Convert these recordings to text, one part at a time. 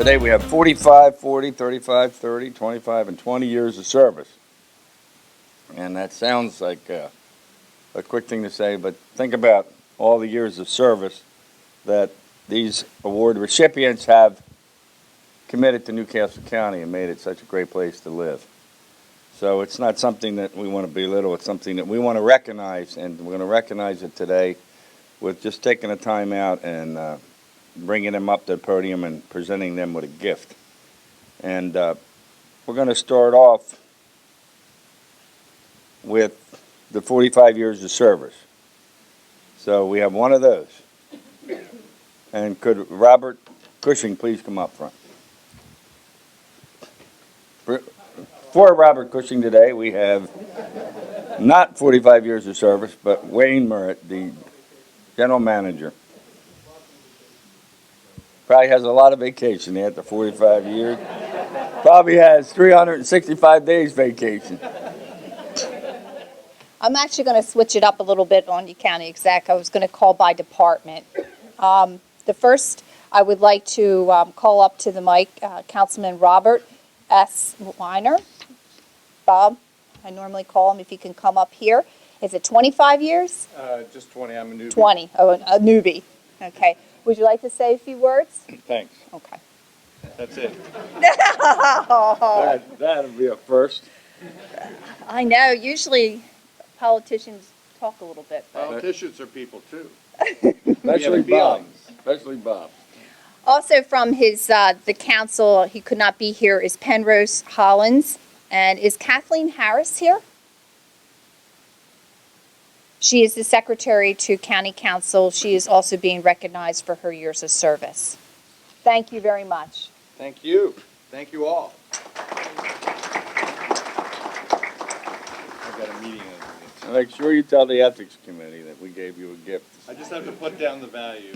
Today we have 45, 40, 35, 30, 25, and 20 years of service. And that sounds like a quick thing to say, but think about all the years of service that these award recipients have committed to Newcastle County and made it such a great place to live. So it's not something that we want to belittle, it's something that we want to recognize, and we're going to recognize it today with just taking the time out and bringing them up to the podium and presenting them with a gift. And we're going to start off with the 45 years of service. So we have one of those. And could Robert Cushing please come up front? For Robert Cushing today, we have not 45 years of service, but Wayne Merritt, the general manager. Probably has a lot of vacation after 45 years. Probably has 365 days vacation. I'm actually going to switch it up a little bit on you, County Exec. I was going to call by department. The first, I would like to call up to the mic Councilman Robert S. Weiner. Bob, I normally call him if he can come up here. Is it 25 years? Just 20. I'm a newbie. 20. Oh, a newbie. Okay. Would you like to say a few words? Thanks. Okay. That's it. That'll be a first. I know. Usually politicians talk a little bit. Politicians are people too. Especially Bob. Especially Bob. Also from his the council, he could not be here, is Penrose Hollins. And is Kathleen Harris here? She is the secretary to County Council. She is also being recognized for her years of service. Thank you very much. Thank you. Thank you all. I've got a meeting on Make sure you tell the ethics committee that we gave you a gift. I just have to put down the value.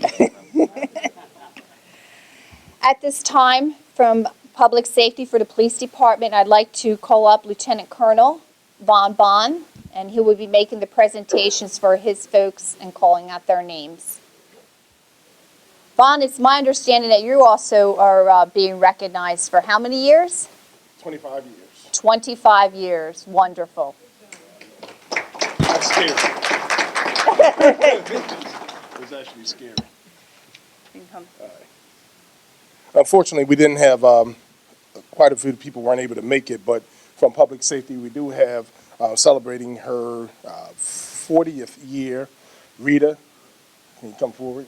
At this time, from Public Safety for the Police Department, I'd like to call up Lieutenant Colonel Von Bon, and he will be making the presentations for his folks and calling out their names. Von, it's my understanding that you also are being recognized for how many years? 25 years. 25 years. Wonderful. That's scary. It was actually scary. Unfortunately, we didn't have quite a few people weren't able to make it, but from Public Safety, we do have celebrating her 40th year. Rita, can you come forward?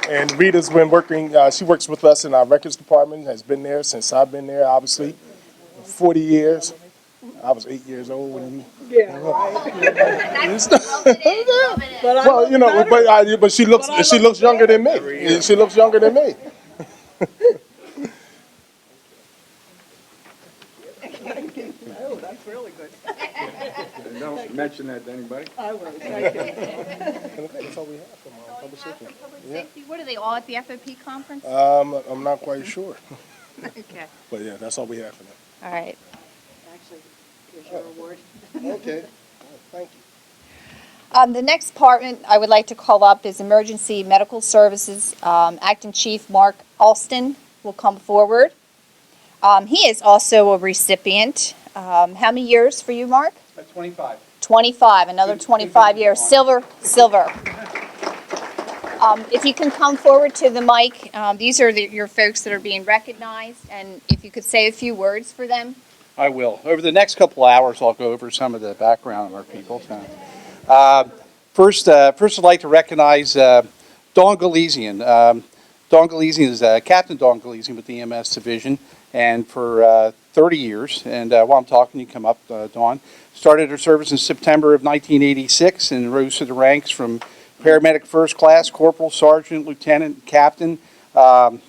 And Rita's been working, she works with us in our records department, has been there since I've been there, obviously, 40 years. I was 8 years old when you. Yeah, well, you know, but she looks younger than me. She looks younger than me. Oh, that's really good. And don't mention that to anybody. I will, thank you. That's all we have from Public Safety. Yeah. What are they all at the FOP conference? I'm not quite sure, Okay. but yeah, that's all we have for them. All right. Actually, here's your award. Okay, thank you. The next department I would like to call up is Emergency Medical Services. Acting Chief Mark Alston will come forward. He is also a recipient. How many years for you, Mark? 25. 25, another 25 years. Silver. If you can come forward to the mic, these are your folks that are being recognized, and if you could say a few words for them. I will. Over the next couple hours, I'll go over some of the background of our people. First, I'd like to recognize Dawn Galesian. Dawn Galesian is Captain Dawn Galesian with the EMS Division, and for 30 years. And while I'm talking, you come up, Dawn. Started her service in September of 1986 and rose to the ranks from paramedic first class, corporal, sergeant, lieutenant, captain.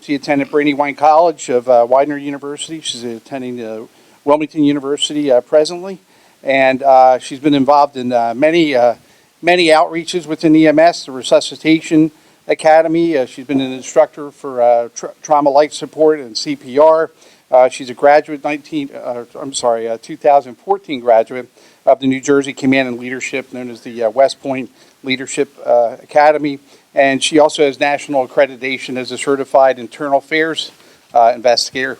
She attended Brandywine College of Widener University. She's attending Wilmington University presently, and she's been involved in many outreaches within EMS, the Resuscitation Academy. She's been an instructor for trauma life support and CPR. She's a graduate 2014 graduate of the New Jersey Command and Leadership, known as the West Point Leadership Academy. And she also has national accreditation as a certified internal affairs investigator.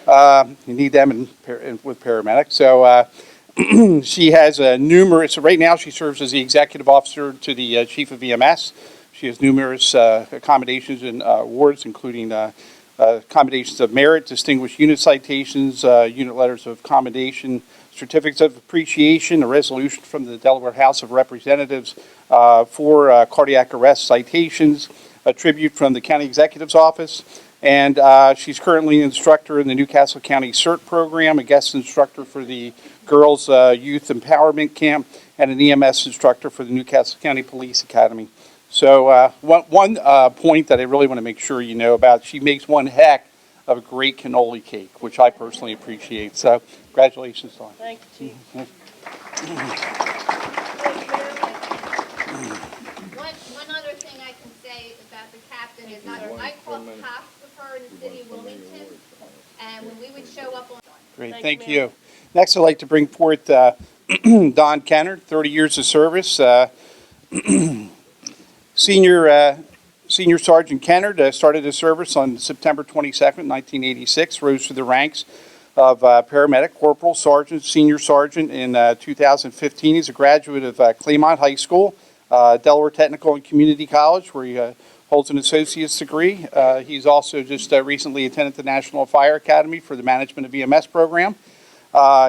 You need them with paramedics. So she has numerous, right now she serves as the executive officer to the chief of EMS. She has numerous accommodations and awards, including accommodations of merit, distinguished unit citations, unit letters of commendation, certificates of appreciation, a resolution from the Delaware House of Representatives for cardiac arrest citations, a tribute from the county executive's office, and she's currently an instructor in the Newcastle County CERT program, a guest instructor for the Girls Youth Empowerment Camp, and an EMS instructor for the Newcastle County Police Academy. So one point that I really want to make sure you know about, she makes one heck of a great cannoli cake, which I personally appreciate. So congratulations, Dawn. Thank you, Chief. One other thing I can say about the captain is I caught cops with her in the city of Wilmington, and when we would show up on. Great, Thank thank you, you. Next, I'd like to bring forth Don Kenner, 30 years of service. Senior Sergeant Kennard started his service on September 22nd, 1986, rose through the ranks of paramedic, corporal, sergeant, senior sergeant in 2015. He's a graduate of Claymont High School, Delaware Technical and Community College, where he holds an associate's degree. He's also just recently attended the National Fire Academy for the Management of EMS program.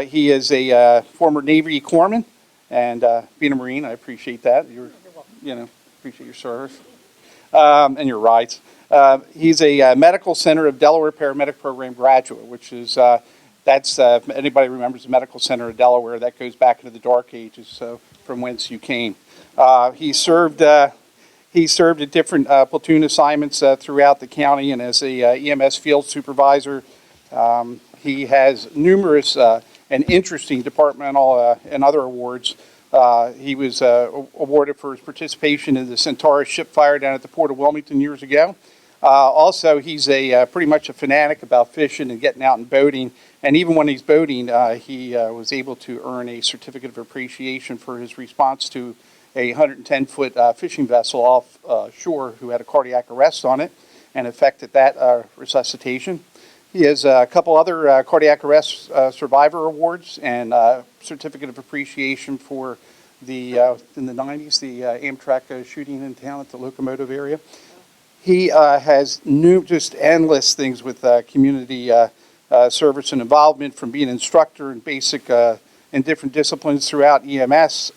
He is a former Navy corpsman, and being a Marine, I appreciate that. Appreciate your service and your rides. He's a Medical Center of Delaware Paramedic Program graduate, which is, if anybody remembers the Medical Center of Delaware, that goes back into the dark ages, so from whence you came. He served at different platoon assignments throughout the county, and as a EMS field supervisor, he has numerous and interesting departmental and other awards. He was awarded for his participation in the Centaurus ship fire down at the Port of Wilmington years ago. Also, he's pretty much a fanatic about fishing and getting out and boating. And even when he's boating, he was able to earn a certificate of appreciation for his response to a 110-foot fishing vessel off shore who had a cardiac arrest on it and affected that resuscitation. He has a couple other cardiac arrest survivor awards and certificate of appreciation for the in the 90s, the Amtrak shooting in town at the locomotive area. He has just endless things with community service and involvement, from being an instructor in basic in different disciplines throughout EMS.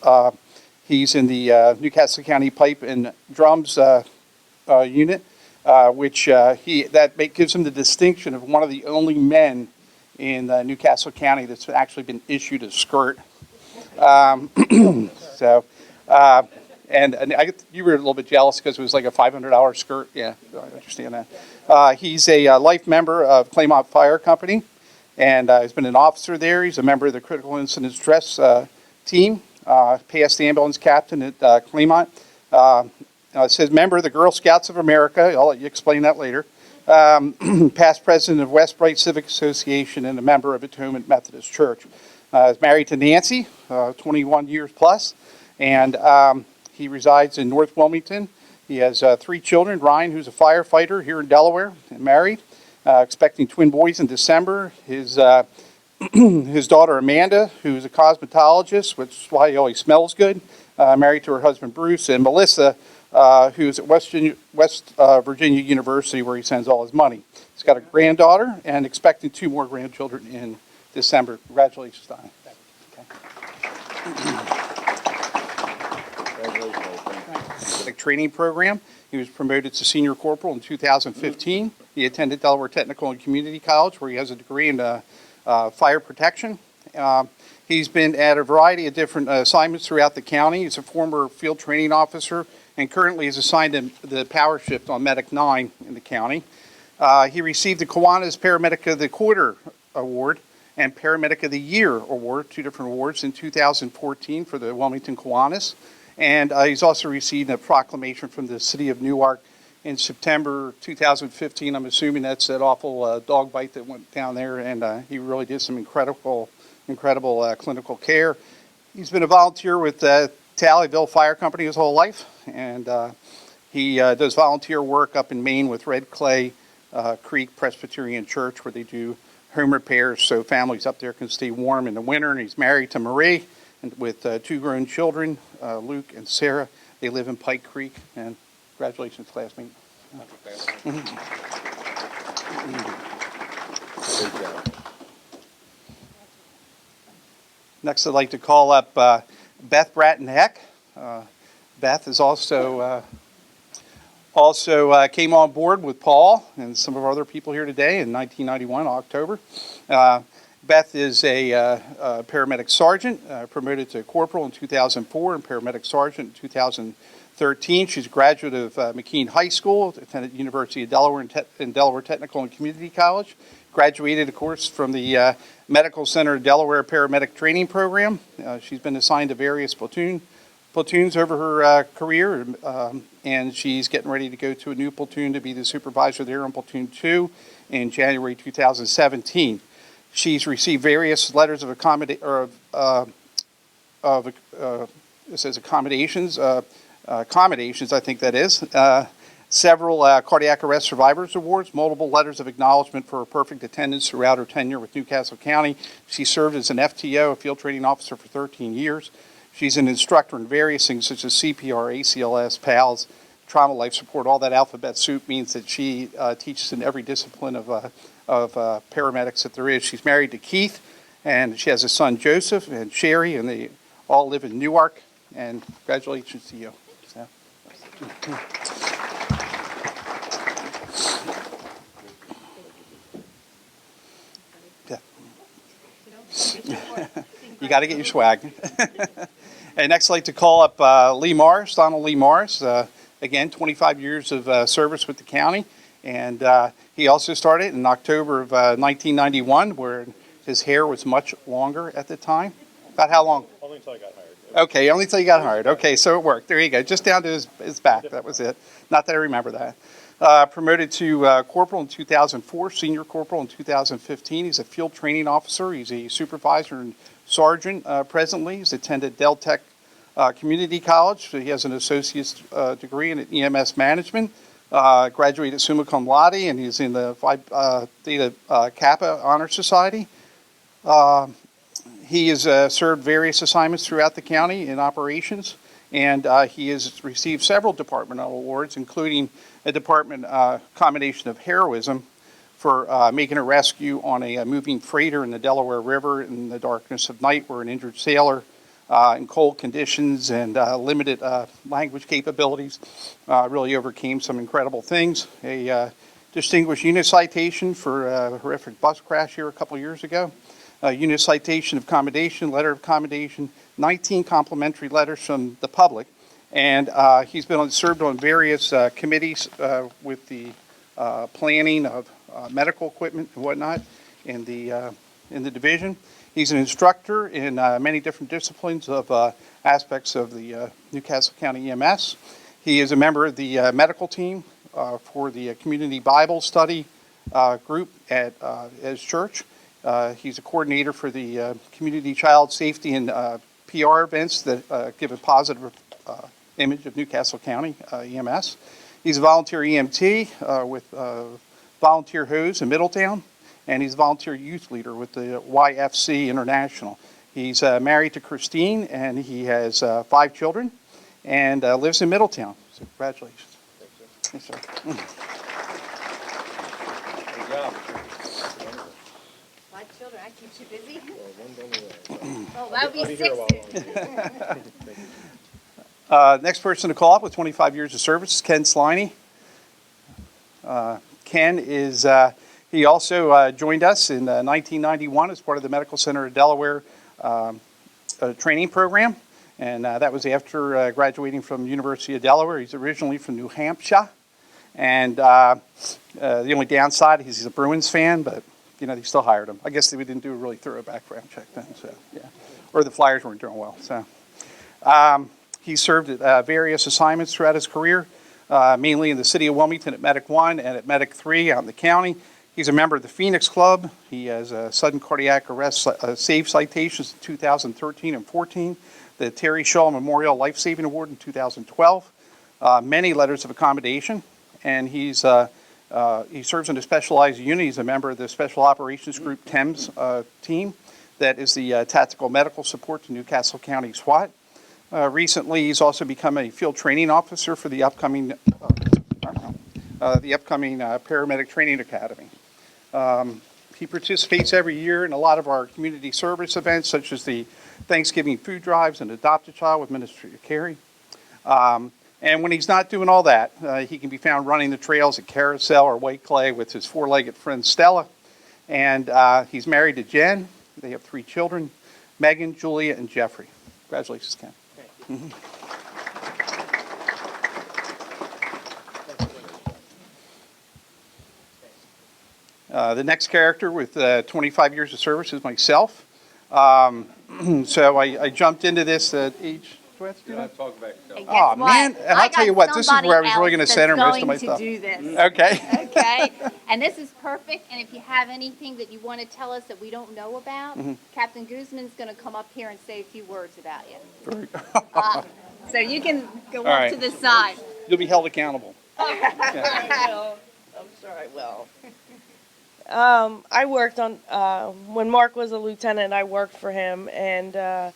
He's in the Newcastle County Pipe and Drums unit. Which gives him the distinction of one of the only men in Newcastle County that's actually been issued a skirt. You were a little bit jealous because it was like a $500 skirt. Yeah, I understand that. He's a life member of Claymont Fire Company, and he's been an officer there. He's a member of the Critical Incident Stress team, past ambulance captain at Claymont. It says member of the Girl Scouts of America. I'll let you explain that later. Past president of West Bright Civic Association and a member of Atonement Methodist Church. Is married to Nancy, 21 years plus, and he resides in North Wilmington. He has 3 children. Ryan, who's a firefighter here in Delaware, and married, expecting twin boys in December. His daughter Amanda, who's a cosmetologist, which is why he always smells good, married to her husband Bruce, and Melissa, who's at West Virginia University, where he sends all his money. He's got a granddaughter and expecting 2 more grandchildren in December. Congratulations, Donnie. Training program. He was promoted to senior corporal in 2015. He attended Delaware Technical and Community College, where he has a degree in fire protection. He's been at a variety of different assignments throughout the county. He's a former field training officer and currently is assigned to the power shift on Medic 9 in the county. He received the Kiwanis Paramedic of the Quarter Award and Paramedic of the Year Award, 2 different awards, in 2014 for the Wilmington Kiwanis. And he's also received a proclamation from the city of Newark in September 2015. I'm assuming that's that awful dog bite that went down there, and he really did some incredible clinical care. He's been a volunteer with Tallyville Fire Company his whole life, and He does volunteer work up in Maine with Red Clay Creek Presbyterian Church, where they do home repairs so families up there can stay warm in the winter. And he's married to Marie and with 2 grown children, Luke and Sarah. They live in Pike Creek. And congratulations, classmate. Next, I'd like to call up Beth Bratton Heck. Beth is also came on board with Paul and some of our other people here today in 1991, October. Beth is a paramedic sergeant, promoted to corporal in 2004 and paramedic sergeant in 2013. She's a graduate of McKean High School, attended University of Delaware and Delaware Technical and Community College. Graduated, of course, from the Medical Center of Delaware Paramedic Training Program. She's been assigned to various platoons over her career, and she's getting ready to go to a new platoon to be the supervisor there on Platoon 2 in January 2017. She's received various letters of accommodations, I think that is, several cardiac arrest survivors awards, multiple letters of acknowledgement for her perfect attendance throughout her tenure with Newcastle County. She served as an FTO, a field training officer, for 13 years. She's an instructor in various things such as CPR, ACLS, PALS, trauma life support. All that alphabet soup means that she teaches in every discipline of paramedics that there is. She's married to Keith, and she has a son, Joseph, and Sherry, and they all live in Newark. And congratulations to you. So. You got to get your swag. And next, I'd like to call up Lee Morris, Donald Lee Morris. Again, 25 years of service with the county. And he also started in October of 1991, where his hair was much longer at the time. About how long? Only until I got hired. Okay, only until you got hired. Okay, so it worked. There you go. Just down to his back. That was it. Not that I remember that. Promoted to corporal in 2004, senior corporal in 2015. He's a field training officer. He's a supervisor and sergeant presently. He's attended Del Tech Community College. So he has an associate's degree in EMS management. Graduated summa cum laude, and he's in the Phi Theta Kappa Honor Society. He has served various assignments throughout the county in operations, and he has received several departmental awards, including a department combination of heroism for making a rescue on a moving freighter in the Delaware River in the darkness of night, where an injured sailor in cold conditions and limited language capabilities really overcame some incredible things. A distinguished unit citation for a horrific bus crash here a couple years ago. A unit citation of commendation, letter of commendation, 19 complimentary letters from the public. And he's been served on various committees with the planning of medical equipment and whatnot in the division. He's an instructor in many different disciplines of aspects of the Newcastle County EMS. He is a member of the medical team for the community Bible study group at his church. He's a coordinator for the community child safety and PR events that give a positive image of Newcastle County EMS. He's a volunteer EMT with Volunteer Hose in Middletown, and he's a volunteer youth leader with the YFC International. He's married to Christine, and he has 5 children, and lives in Middletown. So congratulations. Yes, sir. Good job. 5 children, that keeps you busy. Oh, that would be 6 soon. Next person to call up with 25 years of service is Ken Sliney. Ken is, he also joined us in 1991 as part of the Medical Center of Delaware training program. And that was after graduating from the University of Delaware. He's originally from New Hampshire. And the only downside is he's a Bruins fan, but you know, they still hired him. I guess we didn't do a really thorough background check then, so yeah. Or the Flyers weren't doing well, so. He served at various assignments throughout his career, mainly in the city of Wilmington at Medic 1 and at Medic 3 out in the county. He's a member of the Phoenix Club. He has sudden cardiac arrest save citations in 2013 and 14, the Terry Shaw Memorial Life Saving Award in 2012. many letters of accommodation, and he serves in a specialized unit. He's a member of the Special Operations Group TEMS team that is the tactical medical support to Newcastle County SWAT. Recently, he's also become a field training officer for the upcoming paramedic training academy. He participates every year in a lot of our community service events, such as the Thanksgiving food drives and Adopt a Child with Ministry of Carey. And when he's not doing all that, he can be found running the trails at Carousel or White Clay with his four-legged friend Stella. And he's married to Jen. They have 3 children, Megan, Julia, and Jeffrey. Congratulations, Ken. The next character with 25 years of service is myself. So I jumped into this at age, do I have to do that? Talk about yourself. And Oh, guess what? man, and I'll tell you what, this is where I was really gonna center most of my stuff. I got somebody else that's going to do this. Okay. Okay, and this is perfect, and if you have anything that you want to tell us that we don't know about, Captain Guzman's going to come up here and say a few words about you. So you can go All up right. to the side. You'll be held accountable. I'm sure I will. I worked on, when Mark was a lieutenant, I worked for him, and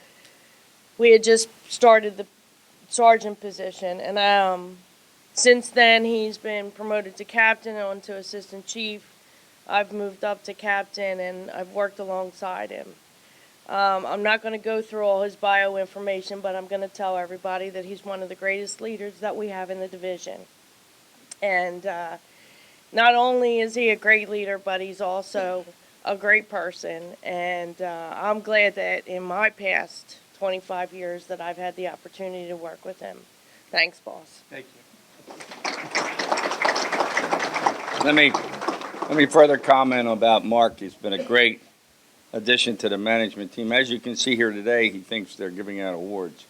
we had just started the sergeant position. And since then, he's been promoted to captain and on to assistant chief. I've moved up to captain, and I've worked alongside him. I'm not going to go through all his bio information, but I'm going to tell everybody that he's one of the greatest leaders that we have in the division. And not only is he a great leader, but he's also a great person. And I'm glad that in my past 25 years that I've had the opportunity to work with him. Thanks, boss. Thank you. Let me further comment about Mark. He's been a great addition to the management team. As you can see here today, he thinks they're giving out awards.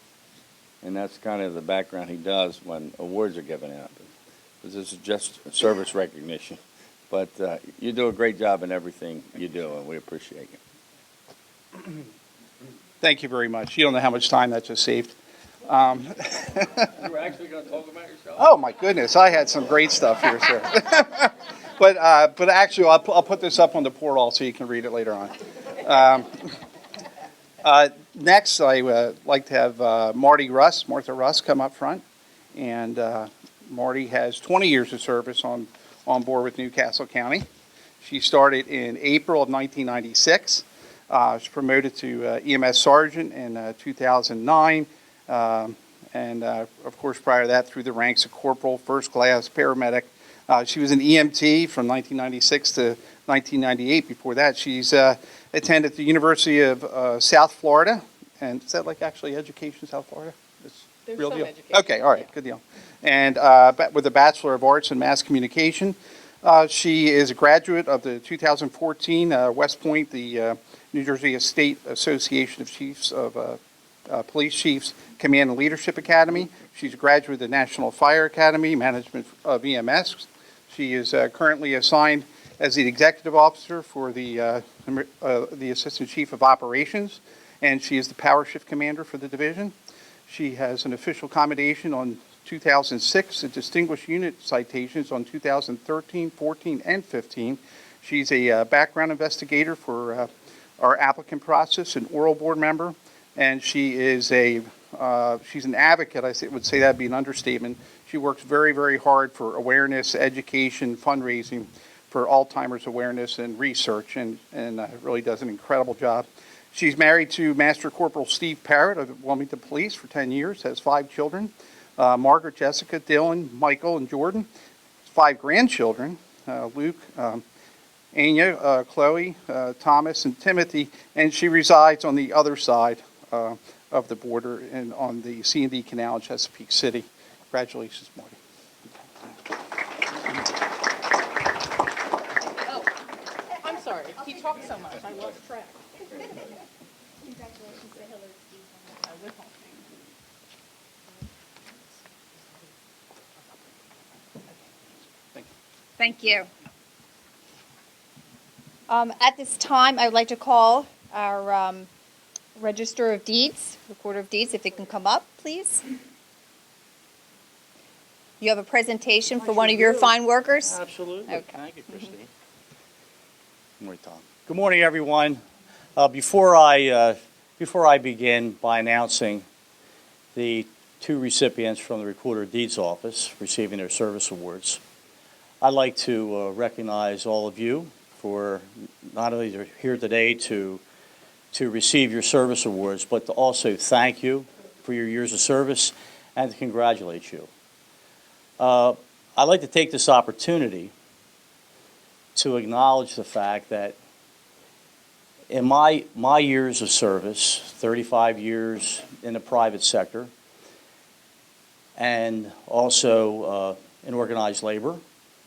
And that's kind of the background he does when awards are given out. Because this is just service recognition. But you do a great job in everything you do, and we appreciate you. Thank you very much. You don't know how much time that just saved. You were actually going to talk about yourself? Oh, my goodness. I had some great stuff here, sir. But actually, I'll put this up on the portal so you can read it later on. Next, I would like to have Martha Russ, come up front. And Marty has 20 years of service on board with Newcastle County. She started in April of 1996. She was promoted to EMS sergeant in 2009. And of course, prior to that, through the ranks of corporal, first class, paramedic. She was an EMT from 1996 to 1998. Before that, she's attended the University of South Florida. And is that like actually education, South Florida? There's Real some deal? education. Okay, all right, good deal. And with a Bachelor of Arts in Mass Communication. She is a graduate of the 2014 West Point, the New Jersey State Association of Chiefs of Police Chiefs Command and Leadership Academy. She's a graduate of the National Fire Academy, Management of EMS. She is currently assigned as the Executive Officer for the Assistant Chief of Operations, and she is the Power Shift Commander for the division. She has an official commendation on 2006 and distinguished unit citations on 2013, 14, and 15. She's a background investigator for our applicant process, an oral board member, and she is she's an advocate. Would say that'd be an understatement. She works very, very hard for awareness, education, fundraising for Alzheimer's awareness and research, and really does an incredible job. She's married to Master Corporal Steve Parrott of Wilmington Police for 10 years, has 5 children, Margaret, Jessica, Dylan, Michael, and Jordan, 5 grandchildren, Luke, Anya, Chloe, Thomas, and Timothy, and she resides on the other side of the border and on the C&D Canal in Chesapeake City. Congratulations, Marty. Oh, I'm sorry. He talks so much. I lost track. Congratulations to Hillary Steve. I will. Thank you. At this time, I would like to call our Register of Deeds, Recorder of Deeds, if they can come up, please. You have a presentation for one of your fine workers? Absolutely. Okay. Thank you, Christine. Good morning, Tom. Good morning, everyone. Before I begin by announcing the two recipients from the Recorder of Deeds Office receiving their service awards, I'd like to recognize all of you for not only here today to receive your service awards, but to also thank you for your years of service and to congratulate you. I'd like to take this opportunity to acknowledge the fact that in my years of service, 35 years in the private sector, and also in organized labor,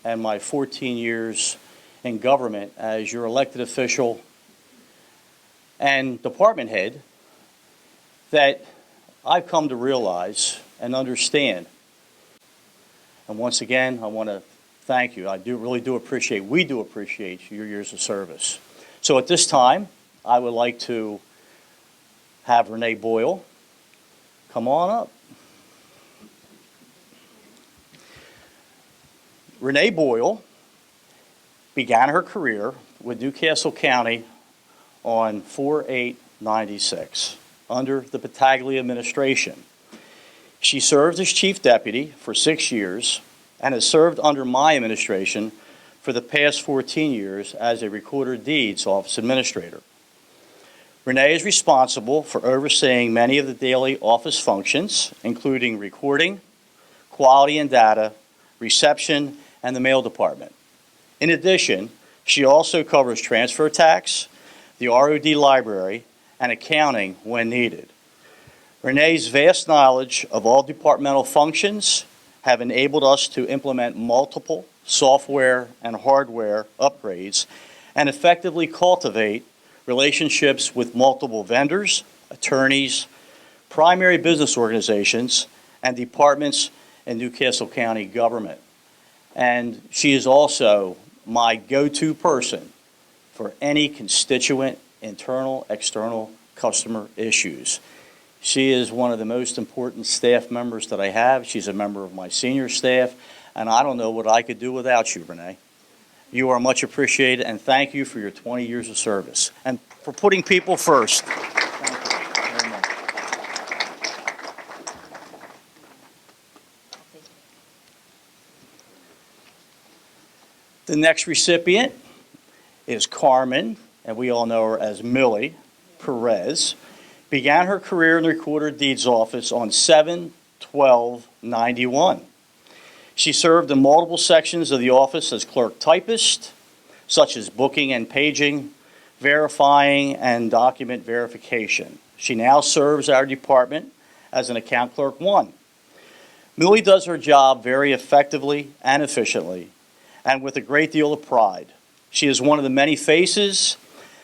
and my 14 years in government as your elected official and department head, that I've come to realize and understand. And once again, I want to thank you. We do appreciate your years of service. So at this time, I would like to have Renee Boyle come on up. Renee Boyle began her career with Newcastle County on 4/8/96 under the Battaglia administration. She served as chief deputy for 6 years and has served under my administration for the past 14 years as a Recorder of Deeds Office administrator. Renee is responsible for overseeing many of the daily office functions, including recording, quality and data, reception, and the mail department. In addition, she also covers transfer tax, the ROD library, and accounting when needed. Renee's vast knowledge of all departmental functions have enabled us to implement multiple software and hardware upgrades and effectively cultivate relationships with multiple vendors, attorneys, primary business organizations, and departments in Newcastle County government. And she is also my go-to person for any constituent, internal, external customer issues. She is one of the most important staff members that I have. She's a member of my senior staff, and I don't know what I could do without you, Renee. You are much appreciated, and thank you for your 20 years of service and for putting people first. Thank you very much. The next recipient is Carmen, and we all know her as Millie Perez. Began her career in the Recorder of Deeds Office on 7/12/91. She served in multiple sections of the office as clerk typist, such as booking and paging, verifying, and document verification. She now serves our department as an account clerk 1. Millie does her job very effectively and efficiently, and with a great deal of pride. She is one of the many faces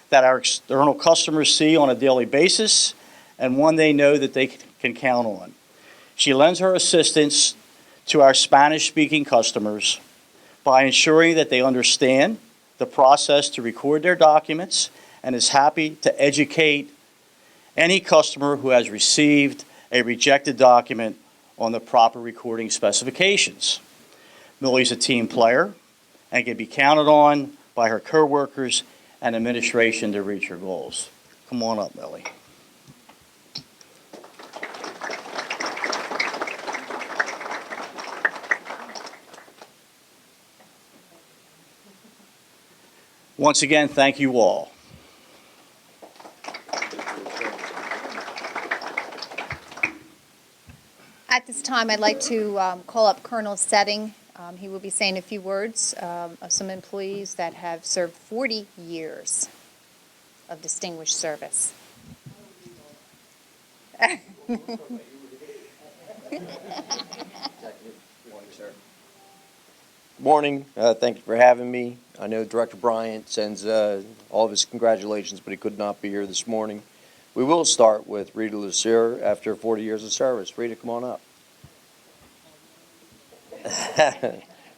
that our external customers see on a daily basis, and one they know that they can count on. She lends her assistance to our Spanish-speaking customers by ensuring that they understand the process to record their documents, and is happy to educate any customer who has received a rejected document on the proper recording specifications. Millie's a team player and can be counted on by her coworkers and administration to reach her goals. Come on up, Millie. Once again, thank you all. At this time, I'd like to call up Colonel Setting. He will be saying a few words of some employees that have served 40 years of distinguished service. Morning. Thank you for having me. I know Director Bryant sends all of his congratulations, but he could not be here this morning. We will start with Rita Lucier after 40 years of service. Rita, come on up.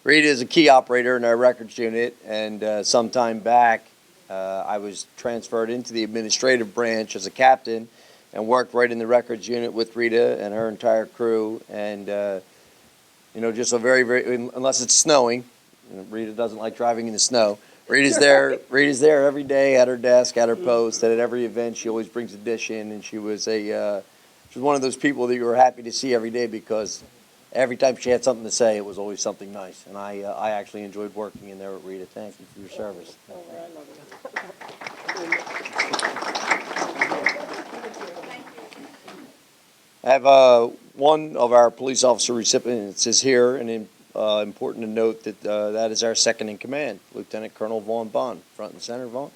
Rita is a key operator in our records unit, and some time back, I was transferred into the administrative branch as a captain and worked right in the records unit with Rita and her entire crew. And You know, just a very, very, unless it's snowing. Rita doesn't like driving in the snow. Rita's there every day at her desk, at her post, and at every event she always brings a dish in, and she was one of those people that you were happy to see every day because every time she had something to say, it was always something nice. And I actually enjoyed working in there with Rita. Thank you for your service. I have one of our police officer recipients is here, and important to note that that is our second in command, Lieutenant Colonel Vaughn Bond. Front and center, Vaughn.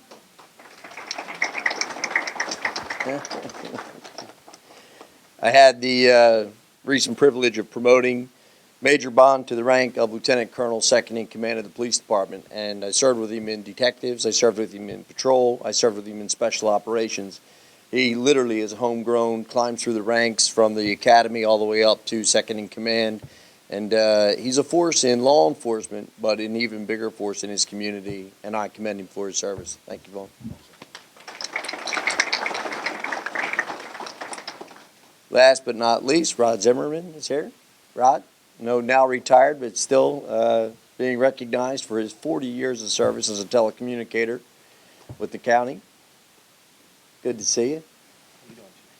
I had the recent privilege of promoting Major Bond to the rank of Lieutenant Colonel, second in command of the police department, and I served with him in detectives, I served with him in patrol, I served with him in special operations. He literally is homegrown, climbed through the ranks from the academy all the way up to second in command. And he's a force in law enforcement, but an even bigger force in his community, and I commend him for his service. Thank you, Vaughn. Last but not least, Rod Zimmerman is here. Rod, now retired, but still being recognized for his 40 years of service as a telecommunicator with the county. Good to see you.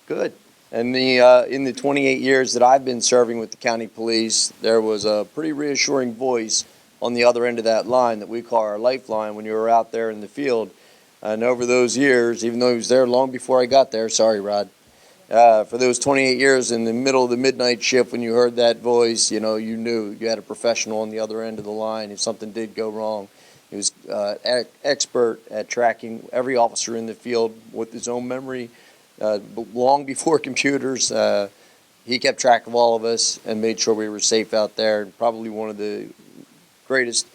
Good. And in the 28 years that I've been serving with the county police, there was a pretty reassuring voice on the other end of that line that we call our lifeline when you were out there in the field. And over those years, even though he was there long before I got there, sorry, Rod, for those 28 years in the middle of the midnight shift when you heard that voice, you knew you had a professional on the other end of the line if something did go wrong. He was expert at tracking every officer in the field with his own memory. Long before computers, he kept track of all of us and made sure we were safe out there. Probably one of the greatest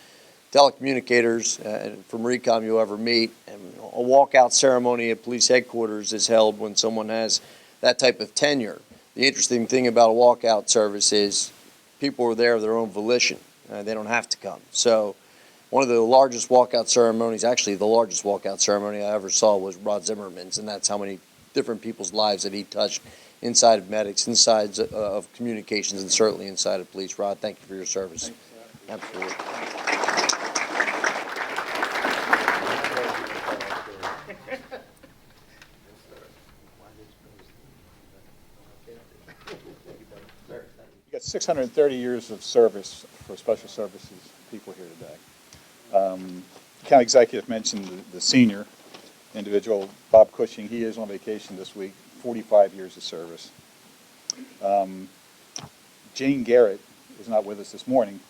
telecommunicators from RECOM you'll ever meet. And a walkout ceremony at police headquarters is held when someone has that type of tenure. The interesting thing about a walkout service is people are there of their own volition. They don't have to come. So one of the largest walkout ceremonies, actually the largest walkout ceremony I ever saw was Rod Zimmerman's, and that's how many different people's lives that he touched inside of medics, inside of communications, and certainly inside of police. Rod, thank you for your service. Absolutely. You got 630 years of service for special services people here today. County executive mentioned the senior individual, Bob Cushing. He is on vacation this week, 45 years of service. Jane Garrett is not with us this morning,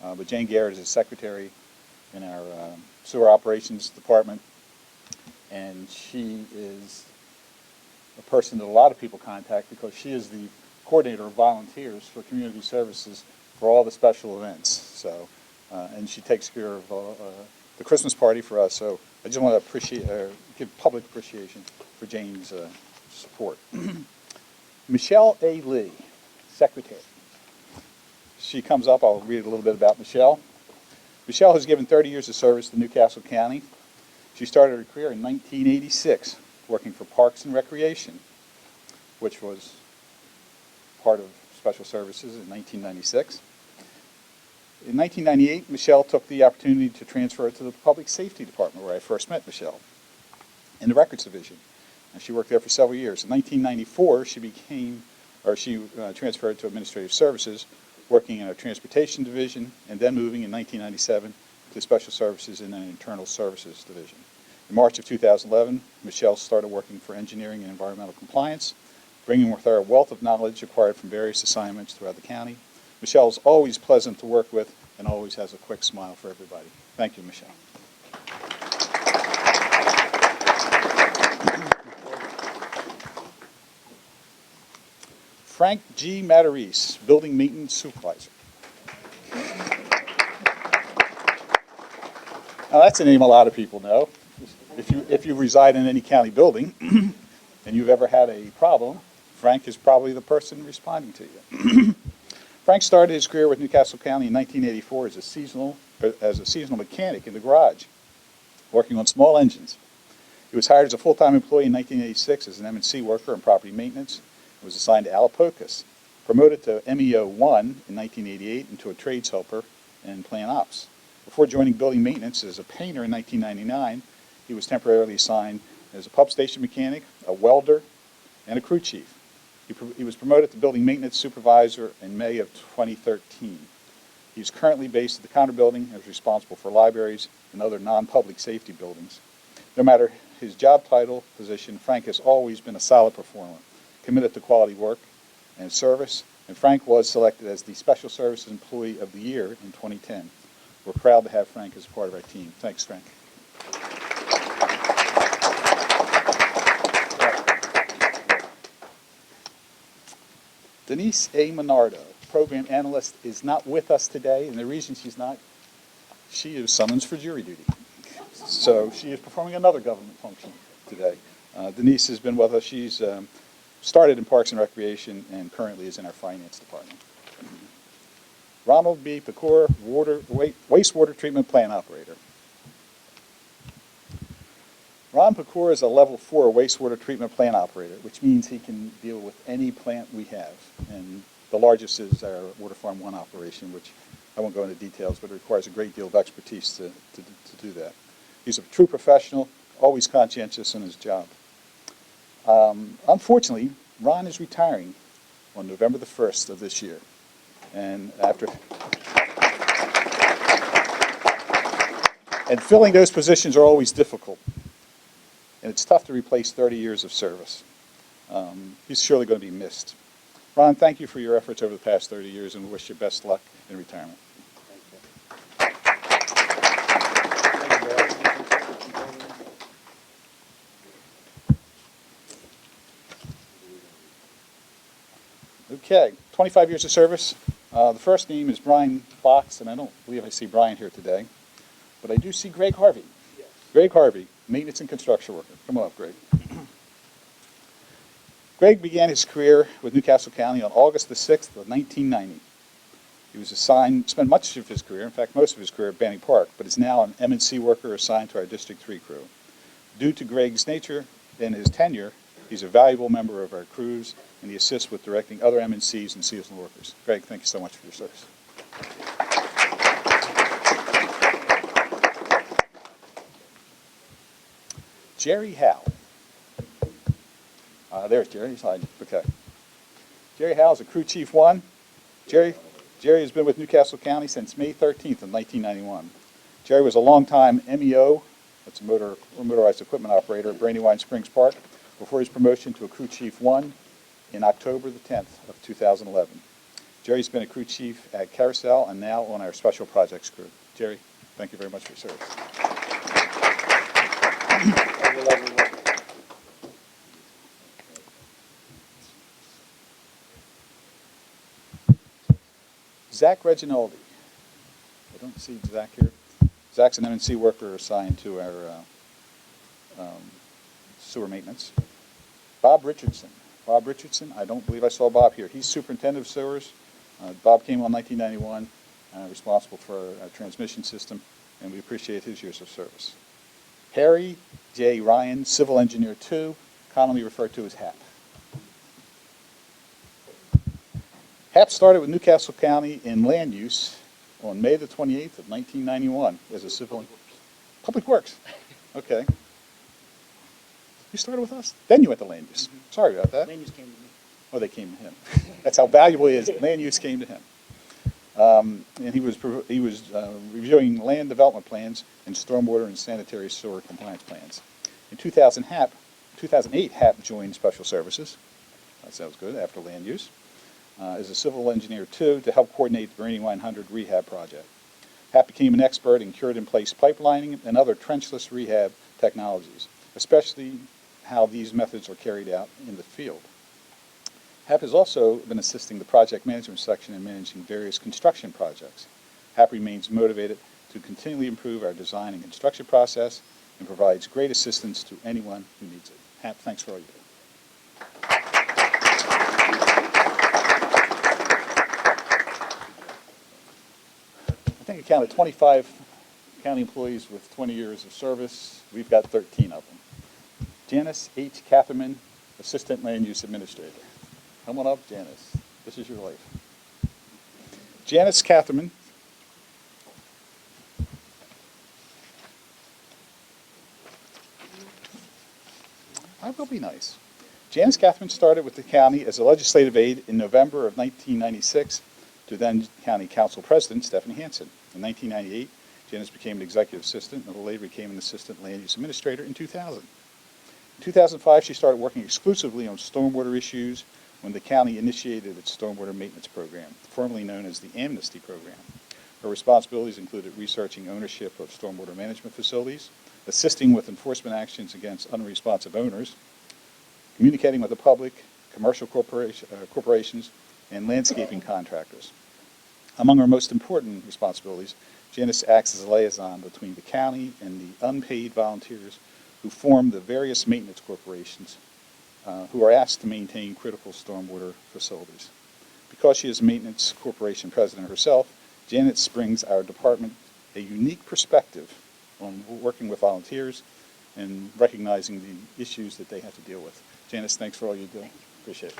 but Jane Garrett is a secretary in our sewer operations department, and she is a person that a lot of people contact because she is the coordinator of volunteers for community services for all the special events. So, and she takes care of the Christmas party for us. So I just want to give public appreciation for Jane's support. Michelle A. Lee, secretary. She comes up. I'll read a little bit about Michelle. Michelle has given 30 years of service to Newcastle County. She started her career in 1986 working for Parks and Recreation, which was part of Special Services in 1996. In 1998, Michelle took the opportunity to transfer to the Public Safety Department, where I first met Michelle, in the Records Division. And she worked there for several years. In 1994, she transferred to Administrative Services, working in a Transportation Division, and then moving in 1997 to Special Services in an Internal Services Division. In March of 2011, Michelle started working for Engineering and Environmental Compliance, bringing with her a wealth of knowledge acquired from various assignments throughout the county. Michelle is always pleasant to work with and always has a quick smile for everybody. Thank you, Michelle. Frank G. Matarese, Building Maintenance Supervisor. Now that's a name a lot of people know. If you reside in any county building and you've ever had a problem, Frank is probably the person responding to you. Frank started his career with Newcastle County in 1984 as a seasonal mechanic in the garage, working on small engines. He was hired as a full-time employee in 1986 as an M&C worker in property maintenance and was assigned to Alapocas promoted to MEO 1 in 1988 and to a trades helper in plant ops. Before joining building maintenance as a painter in 1999, he was temporarily assigned as a pump station mechanic, a welder, and a crew chief. He was promoted to building maintenance supervisor in May of 2013. He's currently based at the Conner Building and is responsible for libraries and other non-public safety buildings. No matter his job title, position, Frank has always been a solid performer, committed to quality work and service, and Frank was selected as the Special Services Employee of the Year in 2010. We're proud to have Frank as part of our team. Thanks, Frank. Denise A. Minardo, program analyst, is not with us today, and the reason she's not, she is summons for jury duty. So she is performing another government function today. Denise has been with us. She's started in Parks and Recreation and currently is in our finance department. Ronald B. Pecor, wastewater treatment plant operator. Ron Pecor is a level 4 wastewater treatment plant operator, which means he can deal with any plant we have. And the largest is our Water Farm 1 operation, which I won't go into details, but it requires a great deal of expertise to do that. He's a true professional, always conscientious in his job. Unfortunately, Ron is retiring on November the 1st of this year. And filling those positions are always difficult. And it's tough to replace 30 years of service. He's surely going to be missed. Ron, thank you for your efforts over the past 30 years, and we wish you best luck in retirement. Okay, 25 years of service. The first name is Brian Fox, and I don't believe I see Brian here today, but I do see Greg Harvey. Yes. Greg Harvey, maintenance and construction worker. Come on up, Greg. Greg began his career with Newcastle County on August the 6th of 1990. He was spent much of his career, in fact most of his career at Banning Park, but is now an M&C worker assigned to our District 3 crew. Due to Greg's nature and his tenure, he's a valuable member of our crews, and he assists with directing other M&Cs and seasonal workers. Greg, thank you so much for your service. Jerry Howe. There's Jerry. Okay. Jerry Howe is a crew chief 1. Jerry has been with Newcastle County since May 13th of 1991. Jerry was a longtime MEO, that's a motorized equipment operator at Brandywine Springs Park, before his promotion to a crew chief 1 in October the 10th of 2011. Jerry's been a crew chief at Carousel and now on our special projects crew. Jerry, thank you very much for your service. Zach Reginaldi. I don't see Zach here. Zach's an M&C worker assigned to our sewer maintenance. Bob Richardson. Bob Richardson, I don't believe I saw Bob here. He's superintendent of sewers. Bob came on 1991, responsible for our transmission system, and we appreciate his years of service. Harry J. Ryan, civil engineer 2, commonly referred to as HAP. HAP started with Newcastle County in land use on May the 28th of 1991 as a civil... Public Works. Okay. You started with us? Then you went to land use. Sorry about that. Land use came to me. Oh, they came to him. That's how valuable he is. Land use came to him. And he was reviewing land development plans and stormwater and sanitary sewer compliance plans. In 2008, HAP joined Special Services. That sounds good, after land use. As a civil engineer 2 to help coordinate the Brandywine 100 rehab project. HAP became an expert in cured-in-place pipelining and other trenchless rehab technologies, especially how these methods are carried out in the field. HAP has also been assisting the project management section in managing various construction projects. HAP remains motivated to continually improve our design and construction process and provides great assistance to anyone who needs it. HAP, thanks for all you do. I think I counted 25 county employees with 20 years of service. We've got 13 of them. Janice H. Catherman, Assistant Land Use Administrator. Come on up, Janice. This is your life. Janice Catherman. I will be nice. Janice Catherman started with the county as a legislative aide in November of 1996 to then County Council President Stephanie Hansen. In 1998, Janice became an executive assistant and later became an assistant land use administrator in 2000. In 2005, she started working exclusively on stormwater issues when the county initiated its stormwater maintenance program, formerly known as the Amnesty Program. Her responsibilities included researching ownership of stormwater management facilities, assisting with enforcement actions against unresponsive owners, communicating with the public, commercial corporations, and landscaping contractors. Among her most important responsibilities, Janice acts as a liaison between the county and the unpaid volunteers who form the various maintenance corporations who are asked to maintain critical stormwater facilities. Because she is maintenance corporation president herself, Janice brings our department a unique perspective on working with volunteers and recognizing the issues that they have to deal with. Janice, thanks for all you do. Appreciate it.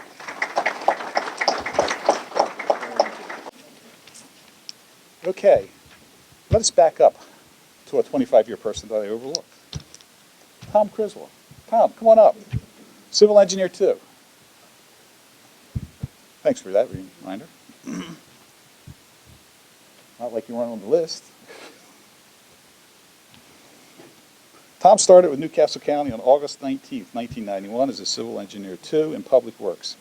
Okay, let us back up to a 25-year person that I overlooked. Tom Criswell. Tom, come on up. Civil engineer too. Thanks for that reminder. Not like you weren't on the list. Tom started with Newcastle County on August 19th, 1991 as a civil engineer 2 in public works.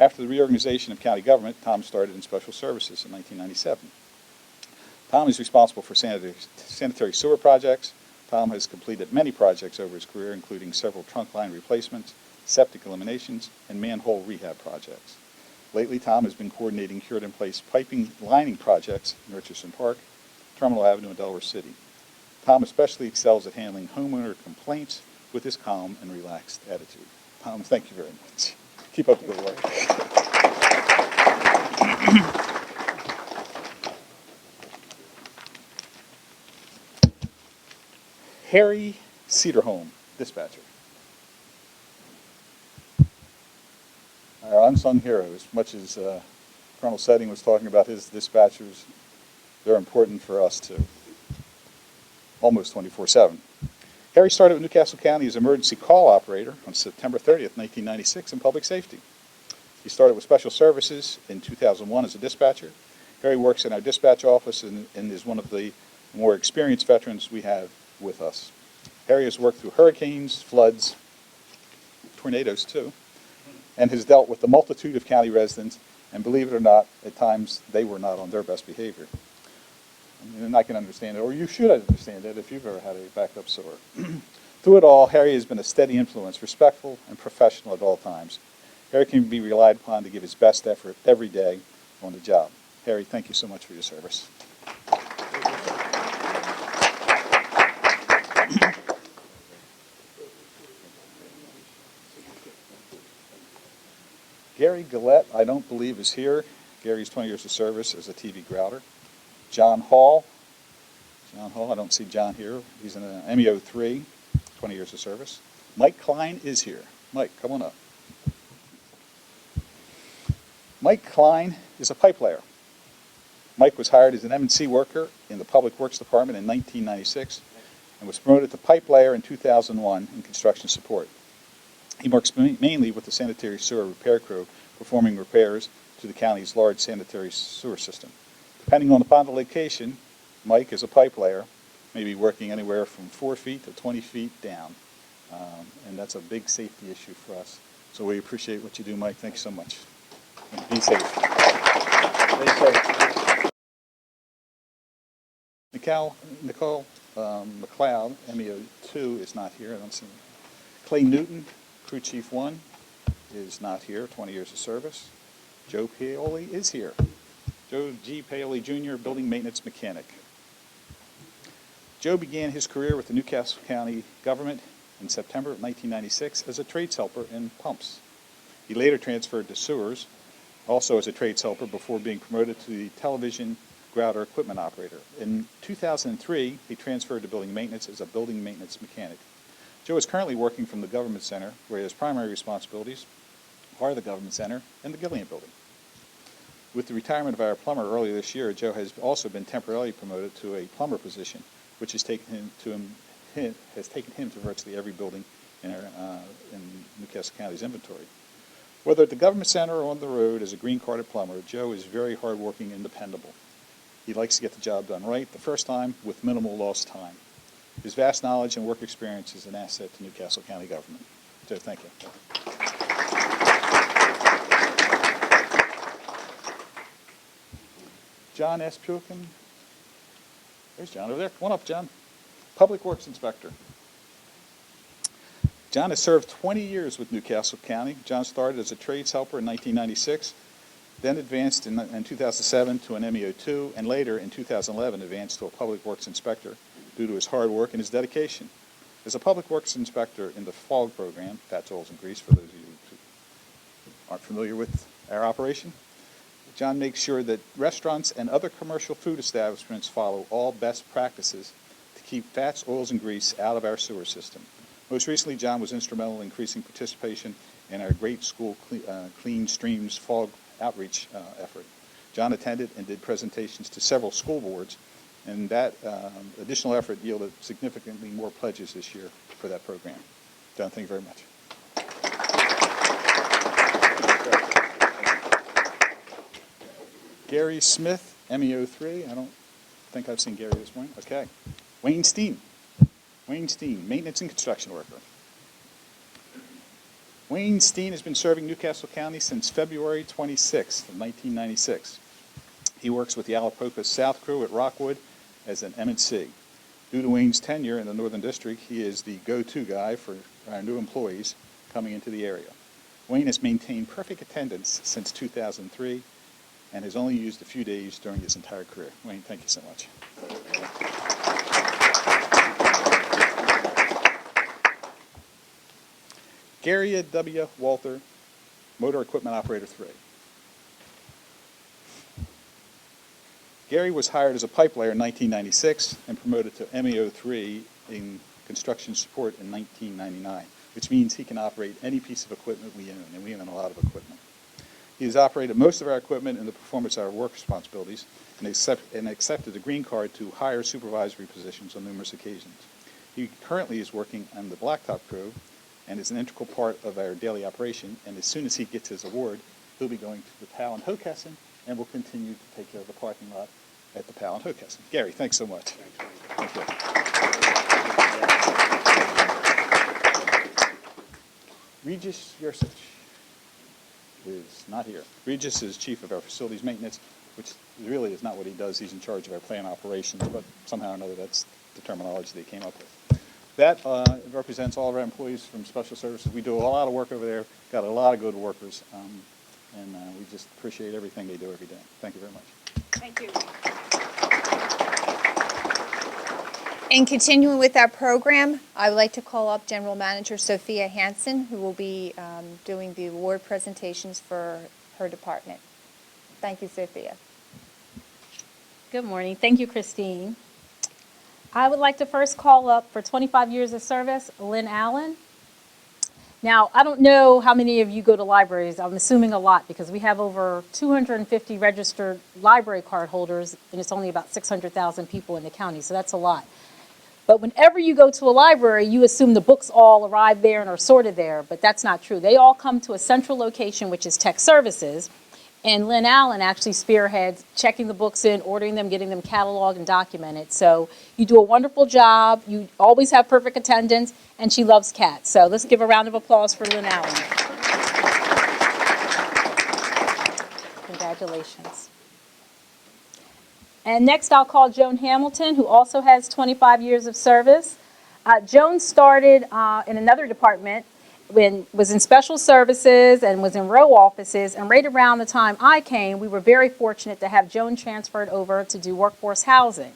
After the reorganization of county government, Tom started in special services in 1997. Tom is responsible for sanitary sewer projects. Tom has completed many projects over his career, including several trunk line replacements, septic eliminations, and manhole rehab projects. Lately, Tom has been coordinating cured-in-place piping lining projects in Richardson Park, Terminal Avenue, and Delaware City. Tom especially excels at handling homeowner complaints with his calm and relaxed attitude. Tom, thank you very much. Keep up the good work. Harry Cedarholm, dispatcher. Our unsung hero, as much as Colonel Setting was talking about his dispatchers, they're important for us too. Almost 24/7. Harry started with Newcastle County as emergency call operator on September 30th, 1996 in public safety. He started with special services in 2001 as a dispatcher. Harry works in our dispatch office and is one of the more experienced veterans we have with us. Harry has worked through hurricanes, floods, tornadoes too, and has dealt with a multitude of county residents, and believe it or not, at times they were not on their best behavior. And I can understand it, or you should understand it if you've ever had a backup sewer. Through it all, Harry has been a steady influence, respectful and professional at all times. Harry can be relied upon to give his best effort every day on the job. Harry, thank you so much for your service. Gary Gillette, I don't believe, is here. Gary's 20 years of service as a TV grouter. John Hall, I don't see John here. He's in an MEO 3, 20 years of service. Mike Klein is here. Mike, come on up. Mike Klein is a pipe layer. Mike was hired as an M&C worker in the Public Works Department in 1996 and was promoted to pipe layer in 2001 in construction support. He works mainly with the sanitary sewer repair crew, performing repairs to the county's large sanitary sewer system. Depending upon the location, Mike, as a pipe layer, may be working anywhere from 4 feet to 20 feet down. And that's a big safety issue for us. So we appreciate what you do, Mike. Thank you so much. And be safe. Stay safe. Nicole McLeod, MEO 2, is not here. I don't see him. Clay Newton, Crew Chief 1, is not here, 20 years of service. Joe Paoli is here. Joe G. Paoli Jr., building maintenance mechanic. Joe began his career with the Newcastle County government in September of 1996 as a trades helper in pumps. He later transferred to sewers, also as a trades helper, before being promoted to the television grouter equipment operator. In 2003, he transferred to building maintenance as a building maintenance mechanic. Joe is currently working from the Government Center, where his primary responsibilities are the Government Center and the Gillian Building. With the retirement of our plumber earlier this year, Joe has also been temporarily promoted to a plumber position, which has taken him to virtually every building in Newcastle County's inventory. Whether at the government center or on the road as a green-carded plumber, Joe is very hardworking and dependable. He likes to get the job done right the first time with minimal lost time. His vast knowledge and work experience is an asset to Newcastle County government. Joe, thank you. John S. Pukin. There's John over there. Come on up, John. Public Works Inspector. John has served 20 years with Newcastle County. John started as a trades helper in 1996, then advanced in 2007 to an MEO2, and later in 2011 advanced to a Public Works Inspector due to his hard work and his dedication. As a Public Works Inspector in the FOG program, Fats, Oils, and Grease, for those of you who aren't familiar with our operation, John makes sure that restaurants and other commercial food establishments follow all best practices to keep fats, oils, and grease out of our sewer system. Most recently, John was instrumental in increasing participation in our Great School Clean Streams FOG outreach effort. John attended and did presentations to several school boards, and that additional effort yielded significantly more pledges this year for that program. John, thank you very much. Gary Smith, MEO3. I don't think I've seen Gary this morning. Okay. Wayne Steen. Wayne Steen, maintenance and construction worker. Wayne Steen has been serving Newcastle County since February 26th of 1996. He works with the Alapoca South crew at Rockwood as an M&C. Due to Wayne's tenure in the Northern District, he is the go-to guy for our new employees coming into the area. Wayne has maintained perfect attendance since 2003 and has only used a few days during his entire career. Wayne, thank you so much. Gary W. Walter, Motor Equipment Operator 3. Gary was hired as a pipe layer in 1996 and promoted to MEO 3 in construction support in 1999, which means he can operate any piece of equipment we own, and we own a lot of equipment. He has operated most of our equipment in the performance of our work responsibilities and accepted a green card to higher supervisory positions on numerous occasions. He currently is working on the blacktop crew and is an integral part of our daily operation, and as soon as he gets his award, he'll be going to the Powell and Hockessin and will continue to take care of the parking lot at the Powell and Hockessin. Gary, thanks so much. Thank you. Regis Yersich is not here. Regis is chief of our facilities maintenance, which really is not what he does. He's in charge of our plant operations, but somehow or another that's the terminology they came up with. That represents all of our employees from special services. We do a lot of work over there, got a lot of good workers, and we just appreciate everything they do every day. Thank you very much. Thank you. In continuing with our program, I would like to call up General Manager Sophia Hansen, who will be doing the award presentations for her department. Thank you, Sophia. Good morning. Thank you, Christine. I would like to first call up for 25 years of service, Lynn Allen. Now, I don't know how many of you go to libraries. I'm assuming a lot because we have over 250 registered library card holders, and it's only about 600,000 people in the county, so that's a lot. But whenever you go to a library, you assume the books all arrive there and are sorted there, but that's not true. They all come to a central location, which is Tech Services, and Lynn Allen actually spearheads checking the books in, ordering them, getting them cataloged and documented. So you do a wonderful job. You always have perfect attendance, and she loves cats. So let's give a round of applause for Lynn Allen. Congratulations. And next I'll call Joan Hamilton, who also has 25 years of service. Joan started in another department, was in special services and was in row offices, and right around the time I came, we were very fortunate to have Joan transferred over to do workforce housing.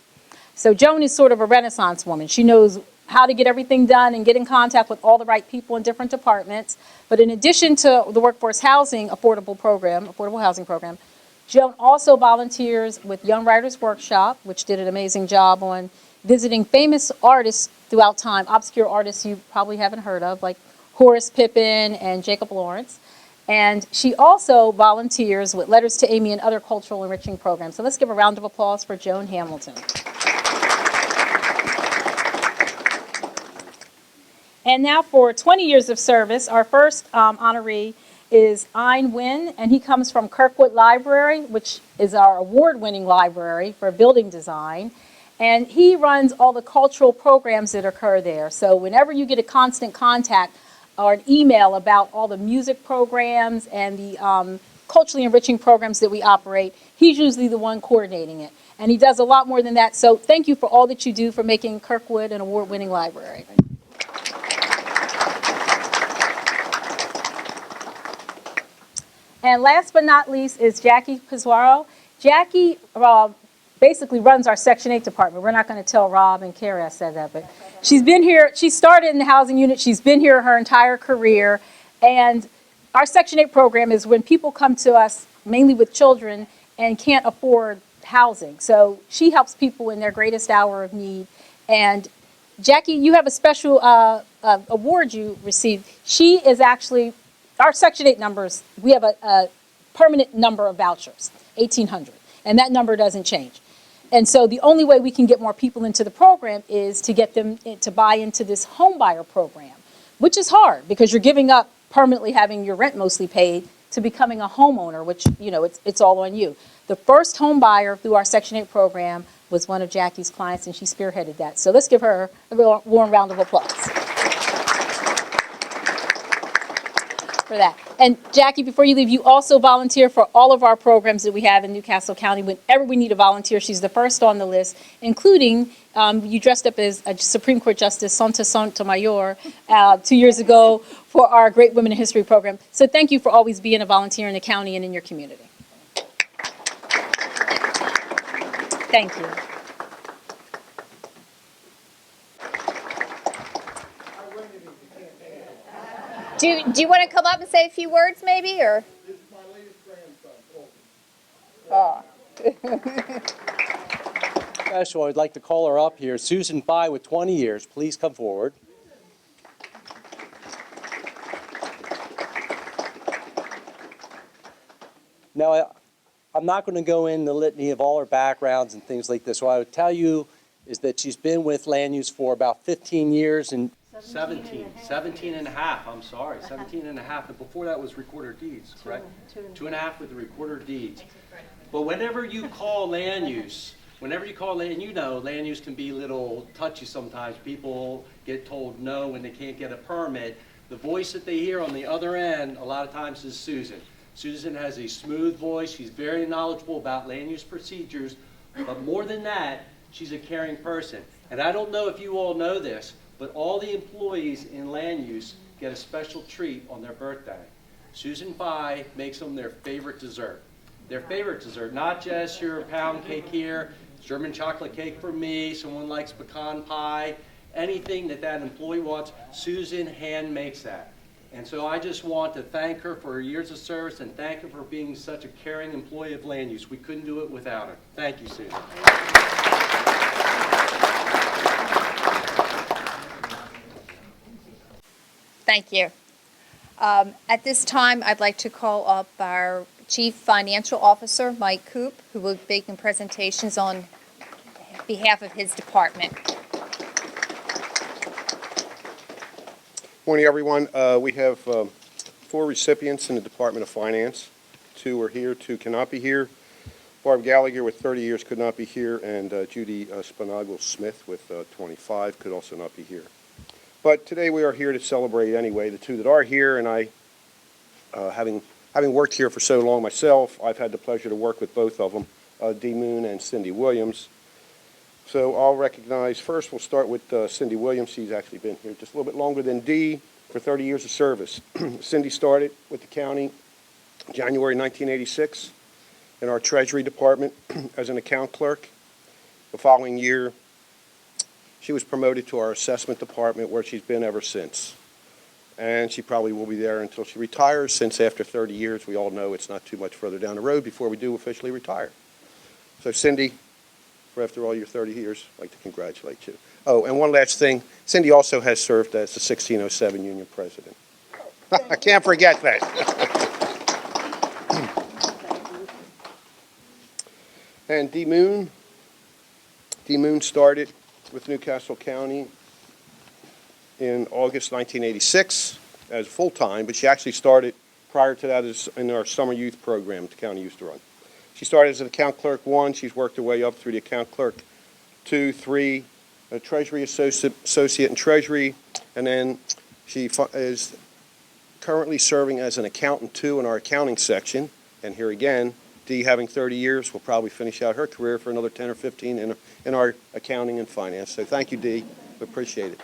So Joan is sort of a Renaissance woman. She knows how to get everything done and get in contact with all the right people in different departments. But in addition to the workforce housing affordable housing program, Joan also volunteers with Young Writers Workshop, which did an amazing job on visiting famous artists throughout time, obscure artists you probably haven't heard of, like Horace Pippin and Jacob Lawrence. And she also volunteers with Letters to Amy and other cultural enriching programs. So let's give a round of applause for Joan Hamilton. And now for 20 years of service, our first honoree is Ein Wynn, and he comes from Kirkwood Library, which is our award-winning library for building design. And he runs all the cultural programs that occur there. So whenever you get a constant contact or an email about all the music programs and the culturally enriching programs that we operate, he's usually the one coordinating it. And he does a lot more than that. So thank you for all that you do for making Kirkwood an award-winning library. And last but not least is Jackie Pizzuaro. Jackie basically runs our Section 8 department. We're not going to tell Rob and Carrie I said that, but she's been here. She started in the housing unit. She's been here her entire career. And our Section 8 program is when people come to us, mainly with children, and can't afford housing. So she helps people in their greatest hour of need. And Jackie, you have a special award you received. She is actually, our Section 8 numbers, we have a permanent number of vouchers, 1,800, and that number doesn't change. And so the only way we can get more people into the program is to get them to buy into this home buyer program, which is hard because you're giving up permanently having your rent mostly paid to becoming a homeowner, which, you know, it's all on you. The first home buyer through our Section 8 program was one of Jackie's clients, and she spearheaded that. So let's give her a real warm round of applause for that. And Jackie, before you leave, you also volunteer for all of our programs that we have in Newcastle County. Whenever we need a volunteer, she's the first on the list, including you dressed up as a Supreme Court Justice Santa Sotomayor 2 years ago for our Great Women in History program. So thank you for always being a volunteer in the county and in your community. Thank you. Do you want to come up and say a few words, maybe, or? This is my latest grandson, Oh. Special, I'd like to call her up here. Susan Bai with 20 years. Please come forward. Now, I'm not going to go in the litany of all her backgrounds and things like this. What I would tell you is that she's been with land use for about 15 years and 17 and a half, I'm sorry, 17 and a half. And before that was recorder deeds, correct? Two and a half with the recorder deeds. But whenever you call land use, you know, land use can be a little touchy sometimes. People get told no when they can't get a permit. The voice that they hear on the other end a lot of times is Susan. Susan has a smooth voice. She's very knowledgeable about land use procedures. But more than that, she's a caring person. And I don't know if you all know this, but all the employees in land use get a special treat on their birthday. Susan Bai makes them their favorite dessert. Their favorite dessert, not just your pound cake here, German chocolate cake for me, someone likes pecan pie, anything that employee wants, Susan hand makes that. And so I just want to thank her for her years of service and thank her for being such a caring employee of land use. We couldn't do it without her. Thank you, Susan. Thank you. At this time, I'd like to call up our Chief Financial Officer, Mike Coop, who will be making presentations on behalf of his department. Morning, everyone. We have 4 recipients in the Department of Finance. 2 are here, 2 cannot be here. Barb Gallagher with 30 years could not be here, and Judy Spinagle-Smith with 25 could also not be here. But today we are here to celebrate anyway. The 2 that are here, and I, having worked here for so long myself, I've had the pleasure to work with both of them, Dee Moon and Cindy Williams. So I'll recognize, first we'll start with Cindy Williams. She's actually been here just a little bit longer than Dee for 30 years of service. Cindy started with the county January 1986 in our Treasury Department as an account clerk. The following year, she was promoted to our Assessment Department, where she's been ever since. And she probably will be there until she retires, since after 30 years, we all know it's not too much further down the road before we do officially retire. So Cindy, for after all your 30 years, I'd like to congratulate you. Oh, and one last thing, Cindy also has served as the 1607 Union President. I can't forget that. And Dee Moon. Dee Moon started with Newcastle County in August 1986 as full-time, but she actually started prior to that as in our summer youth program the county used to run. She started as an account clerk 1. She's worked her way up through the account clerk 2, 3, a treasury associate in treasury, and then she is currently serving as an accountant 2 in our accounting section. And here again, Dee, having 30 years, will probably finish out her career for another 10 or 15 in our accounting and finance. So thank you, Dee. We appreciate it.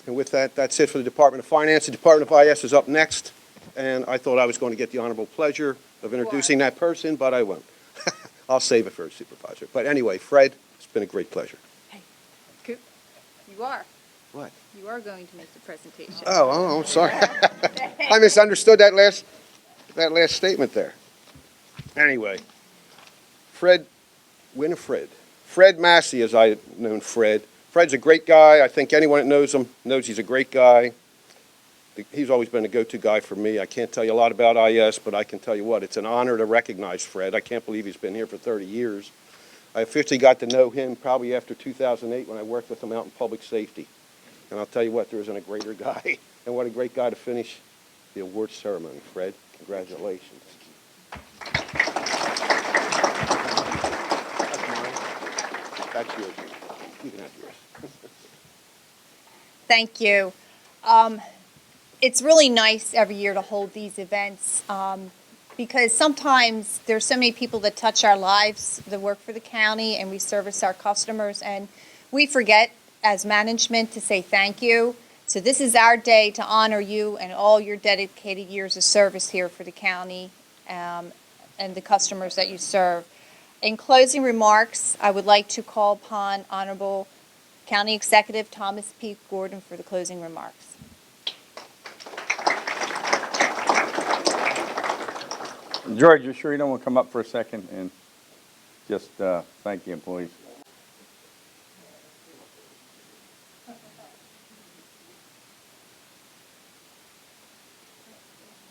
And with that, that's it for the Department of Finance. The Department of IS is up next, and I thought I was going to get the honorable pleasure of introducing that person, but I won't. I'll save it for a supervisor. But anyway, Fred, it's been a great pleasure. Coop, you are. What? You are going to make the presentation. Oh, I'm sorry. I misunderstood that last statement there. Anyway, Fred Winifred. Fred Massey, as I have known Fred. Fred's a great guy. I think anyone that knows him knows he's a great guy. He's always been a go-to guy for me. I can't tell you a lot about IS, but I can tell you what, it's an honor to recognize Fred. I can't believe he's been here for 30 years. I officially got to know him probably after 2008 when I worked with him out in public safety. And I'll tell you what, there isn't a greater guy. And what a great guy to finish the awards ceremony. Fred, congratulations. That's yours. You can have yours. Thank you. It's really nice every year to hold these events because sometimes there's so many people that touch our lives that work for the county and we service our customers, and we forget as management to say thank you. So this is our day to honor you and all your dedicated years of service here for the county and the customers that you serve. In closing remarks, I would like to call upon Honorable County Executive Thomas P. Gordon for the closing remarks. George, you sure you don't want to come up for a second and just thank the employees?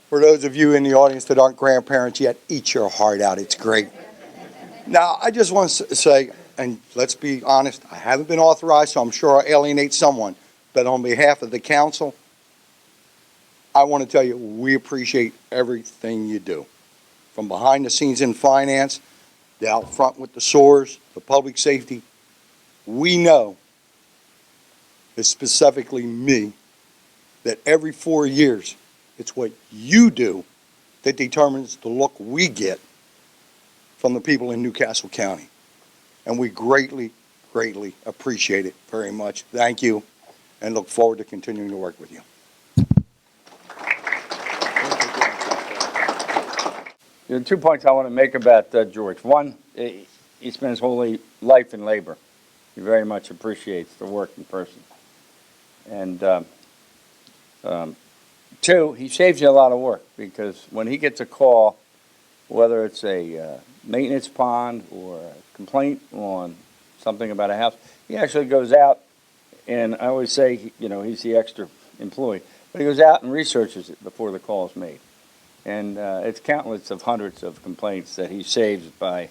For those of you in the audience that aren't grandparents yet, eat your heart out. It's great. Now, I just want to say, and let's be honest, I haven't been authorized, so I'm sure I alienate someone, but on behalf of the council, I want to tell you we appreciate everything you do. From behind the scenes in finance, the out front with the SOARs, the public safety, we know, specifically me, that every 4 years, it's what you do that determines the look we get from the people in Newcastle County. And we greatly, greatly appreciate it very much. Thank you, and look forward to continuing to work with you. There are 2 points I want to make about George. One, he spent his whole life in labor. He very much appreciates the work in person. And 2, he saves you a lot of work because when he gets a call, whether it's a maintenance pond or a complaint on something about a house, he actually goes out, and I always say, you know, he's the extra employee, but he goes out and researches it before the call is made. And it's countless of hundreds of complaints that he saves by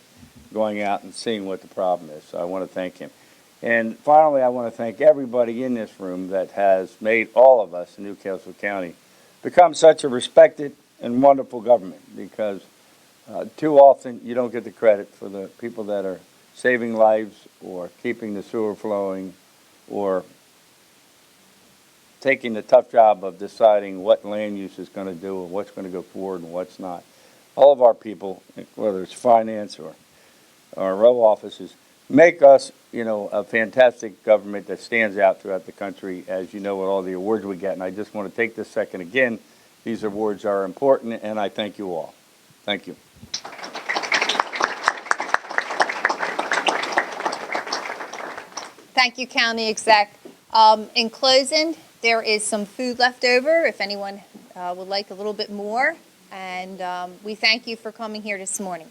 going out and seeing what the problem is. So I want to thank him. And finally, I want to thank everybody in this room that has made all of us in Newcastle County become such a respected and wonderful government, because too often you don't get the credit for the people that are saving lives or keeping the sewer flowing or taking the tough job of deciding what land use is going to do and what's going to go forward and what's not. All of our people, whether it's finance or our row offices, make us, you know, a fantastic government that stands out throughout the country, as you know, with all the awards we get. And I just want to take this second again. These awards are important, and I thank you all. Thank you. Thank you, County Exec. In closing, there is some food left over if anyone would like a little bit more. And we thank you for coming here this morning.